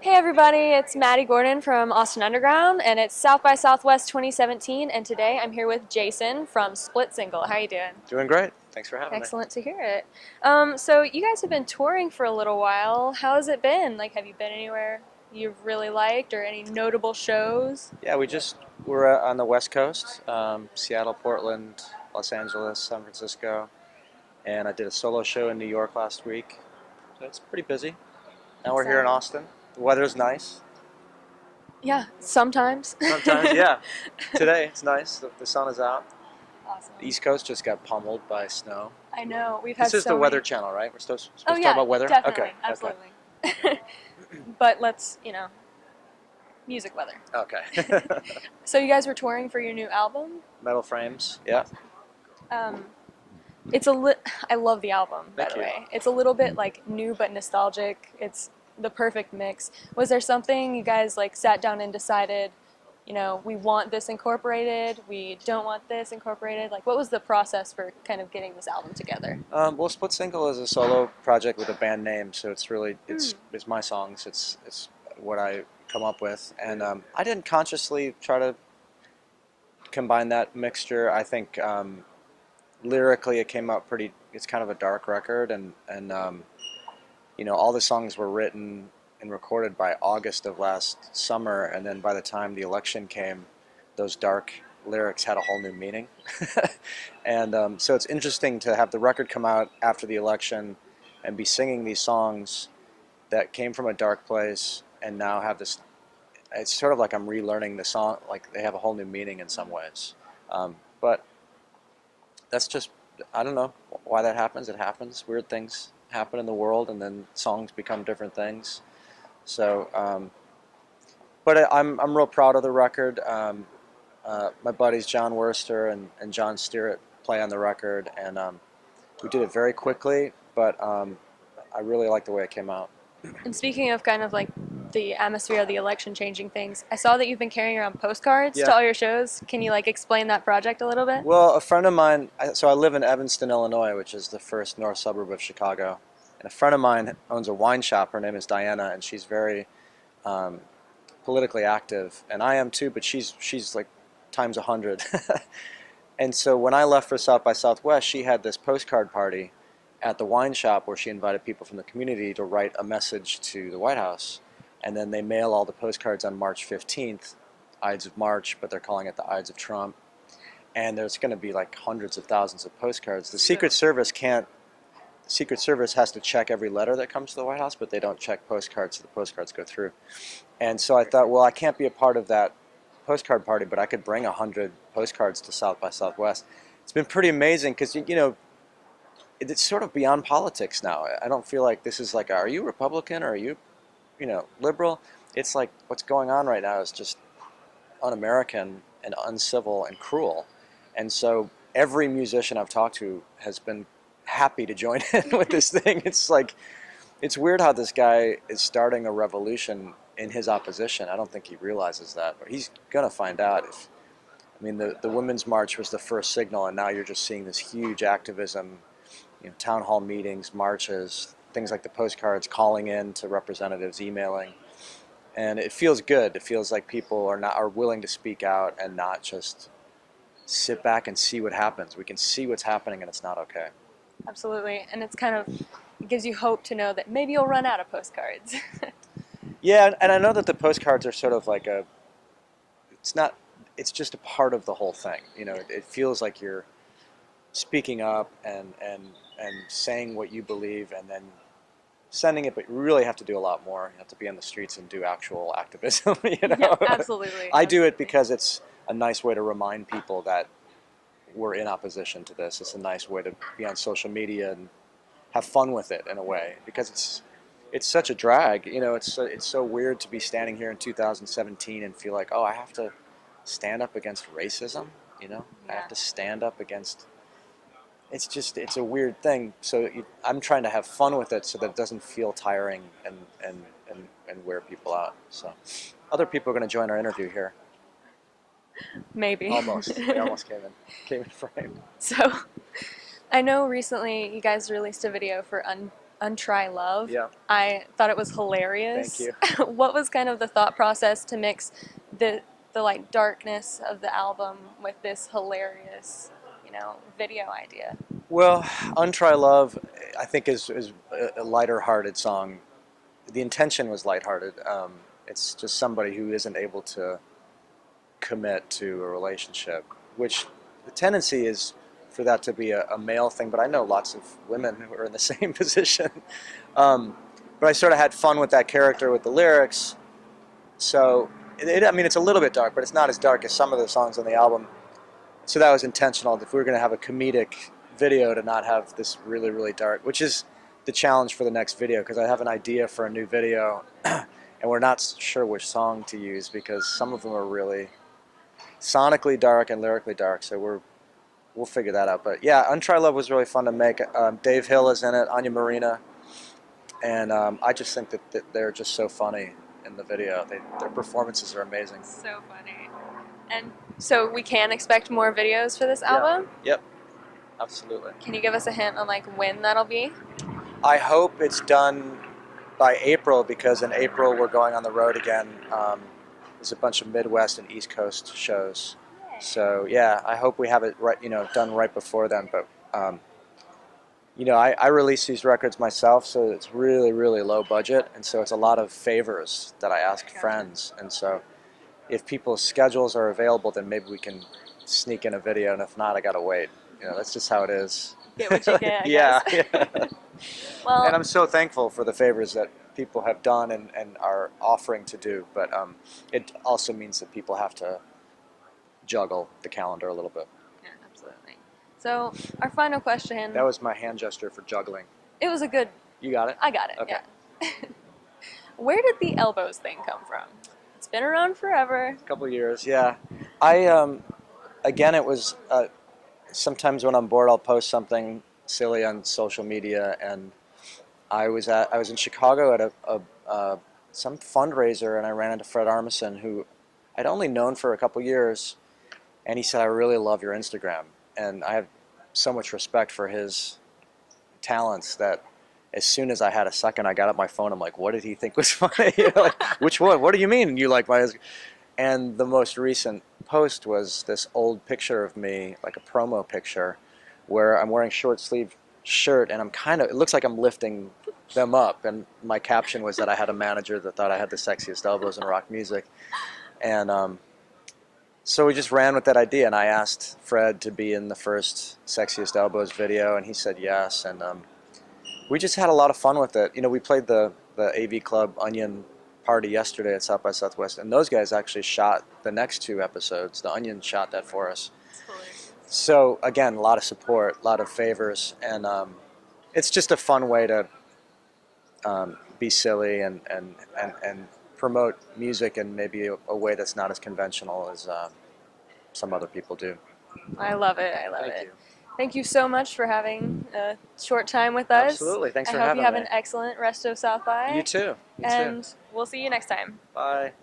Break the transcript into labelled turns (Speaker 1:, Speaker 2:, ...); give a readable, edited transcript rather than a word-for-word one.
Speaker 1: Hey everybody, it's Madi Gordon from Austin Underground, and it's South by Southwest 2017, and today I'm here with Jason from Split Single. How are you doing?
Speaker 2: Doing great. Thanks for having me.
Speaker 1: Excellent to hear it. So you guys have been touring for a little while. How has it been? Like, have you been anywhere you've really liked, or any notable shows?
Speaker 2: Yeah, we're on the West Coast, Seattle, Portland, Los Angeles, San Francisco, and I did a solo show in New York last week. So it's pretty busy. Now we're here in
Speaker 1: Exciting.
Speaker 2: Austin. The weather's nice.
Speaker 1: Yeah, sometimes.
Speaker 2: Sometimes, yeah. Today it's nice. The sun is out.
Speaker 1: Awesome.
Speaker 2: The East Coast just got pummeled by snow.
Speaker 1: I know, we've had
Speaker 2: This is
Speaker 1: so
Speaker 2: the Weather
Speaker 1: many...
Speaker 2: Channel, right? We're supposed
Speaker 1: Oh
Speaker 2: to
Speaker 1: yeah,
Speaker 2: talk about weather?
Speaker 1: definitely,
Speaker 2: Okay.
Speaker 1: absolutely. But let's, music weather.
Speaker 2: Okay.
Speaker 1: So you guys were touring for your new album?
Speaker 2: Metal Frames. Yeah.
Speaker 1: Um, I love the album, by
Speaker 2: Thank
Speaker 1: the
Speaker 2: you.
Speaker 1: way. It's a little bit like new but nostalgic. It's the perfect mix. Was there something you guys like sat down and decided, we want this incorporated, we don't want this incorporated? Like, what was the process for kind of getting this album together?
Speaker 2: Well, Split Single is a solo project with a band name, so it's really it's my songs. It's what I come up with, and I didn't consciously try to combine that mixture. I think lyrically it came out pretty. It's kind of a dark record, and all the songs were written and recorded by August of last summer, and then by the time the election came, those dark lyrics had a whole new meaning. And so it's interesting to have the record come out after the election and be singing these songs that came from a dark place and now have this. It's sort of like I'm relearning the song, like they have a whole new meaning in some ways. But that's just, I don't know why that happens. It happens. Weird things happen in the world, and then songs become different things. So, but I'm real proud of the record. My buddies John Worster and John Steerett play on the record, and we did it very quickly, but I really like the way it came out.
Speaker 1: And speaking of kind of like the atmosphere of the election changing things, I saw that you've been carrying around postcards
Speaker 2: Yeah.
Speaker 1: to all your shows. Can you like explain that project a little bit?
Speaker 2: Well, a friend of mine, so I live in Evanston, Illinois, which is the first north suburb of Chicago, and a friend of mine owns a wine shop. Her name is Diana, and she's very politically active, and I am too, but she's like times 100. And so when I left for South by Southwest, she had this postcard party at the wine shop where she invited people from the community to write a message to the White House. And then they mail all the postcards on March 15th, Ides of March, but they're calling it the Ides of Trump. And there's going to be like hundreds of thousands of postcards. The Secret Service has to check every letter that comes to the White House, but they don't check postcards, so the postcards go through. And so I thought, well, I can't be a part of that postcard party, but I could bring 100 postcards to South by Southwest. It's been pretty amazing because, it's sort of beyond politics now. I don't feel like this is like, are you Republican or are you, liberal? It's like what's going on right now is just un-American and uncivil and cruel. And so every musician I've talked to has been happy to join in with this thing. It's like, it's weird how this guy is starting a revolution in his opposition. I don't think he realizes that, but he's going to find out. The Women's March was the first signal, and now you're just seeing this huge activism, town hall meetings, marches, things like the postcards, calling in to representatives, emailing. And it feels good. It feels like people are willing to speak out and not just sit back and see what happens. We can see what's happening, and it's not okay.
Speaker 1: Absolutely. And it gives you hope to know that maybe you'll run out of postcards.
Speaker 2: Yeah, and I know that the postcards are sort of like it's just a part of the whole thing. It feels like you're speaking up and saying what you believe and then sending it, but you really have to do a lot more. You have to be on the streets and do actual activism.
Speaker 1: Yeah, absolutely.
Speaker 2: I do it because it's a nice way to remind people that we're in opposition to this. It's a nice way to be on social media and have fun with it in a way, because it's such a drag. It's so weird to be standing here in 2017 and feel like, oh, I have to stand up against racism.
Speaker 1: Yeah.
Speaker 2: I have to stand up against. It's a weird thing. So I'm trying to have fun with it so that it doesn't feel tiring and wear people out. So other people are going to join our interview here.
Speaker 1: Maybe.
Speaker 2: Almost. They almost came in frame.
Speaker 1: So I know recently you guys released a video for Untry Love.
Speaker 2: Yeah.
Speaker 1: I thought it was hilarious.
Speaker 2: Thank you.
Speaker 1: What was kind of the thought process to mix the like darkness of the album with this hilarious, video idea?
Speaker 2: Well, Untry Love, I think, is a lighter-hearted song. The intention was lighthearted. It's just somebody who isn't able to commit to a relationship, which the tendency is for that to be a male thing, but I know lots of women who are in the same position. But I sort of had fun with that character with the lyrics. So, I mean, it's a little bit dark, but it's not as dark as some of the songs on the album. So that was intentional. If we were going to have a comedic video, to not have this really, really dark, which is the challenge for the next video, because I have an idea for a new video, and we're not sure which song to use because some of them are really sonically dark and lyrically dark. So we'll figure that out. But yeah, Untry Love was really fun to make. Dave Hill is in it, Anya Marina, and I just think that they're just so funny in the video. Their performances are amazing.
Speaker 1: So funny. And so we can expect more videos for this album?
Speaker 2: Yep, absolutely.
Speaker 1: Can you give us a hint on like when that'll be?
Speaker 2: I hope it's done by April, because in April we're going on the road again. There's a bunch of Midwest and East Coast shows.
Speaker 1: Yay.
Speaker 2: So yeah, I hope we have it right, done right before then. But I release these records myself, so it's really, really low budget, and so it's a lot of favors that I ask friends. And so if people's schedules are available, then maybe we can sneak in a video, and if not, I gotta wait. That's just how it is.
Speaker 1: Get what you get, I
Speaker 2: yeah.
Speaker 1: guess. Well,
Speaker 2: and I'm so thankful for the favors that people have done and are offering to do, but it also means that people have to juggle the calendar a little bit.
Speaker 1: Yeah, absolutely. So our final question.
Speaker 2: That was my hand gesture for juggling.
Speaker 1: It was a good.
Speaker 2: You got it?
Speaker 1: I got it.
Speaker 2: Okay.
Speaker 1: Yeah. Where did the elbows thing come from? It's been around forever.
Speaker 2: A couple years, yeah. Again, it was sometimes when I'm bored, I'll post something silly on social media, and I was in Chicago at some fundraiser, and I ran into Fred Armisen, who I'd only known for a couple years, and he said, "I really love your Instagram," and I have so much respect for his talents that as soon as I had a second, I got up my phone. I'm like, what did he think was funny? Like, which one? What do you mean you like my? And the most recent post was this old picture of me, like a promo picture, where I'm wearing short sleeve shirt, and it looks like I'm lifting them up. And my caption was that I had a manager that thought I had the sexiest elbows in rock music. And so we just ran with that idea, and I asked Fred to be in the first Sexiest Elbows video, and he said yes. And we just had a lot of fun with it. We played the AV Club Onion party yesterday at South by Southwest, and those guys actually shot the next 2 episodes. The Onion shot that for us. So again, a lot of support, a lot of favors, and it's just a fun way to be silly and promote music in maybe a way that's not as conventional as some other people do.
Speaker 1: I love it. I love
Speaker 2: Thank
Speaker 1: it.
Speaker 2: you.
Speaker 1: Thank you so much for having a short time with us.
Speaker 2: Absolutely. Thanks for
Speaker 1: having me. I hope
Speaker 2: having
Speaker 1: you have an excellent rest of South by.
Speaker 2: You too.
Speaker 1: And we'll see you next time.
Speaker 2: Bye.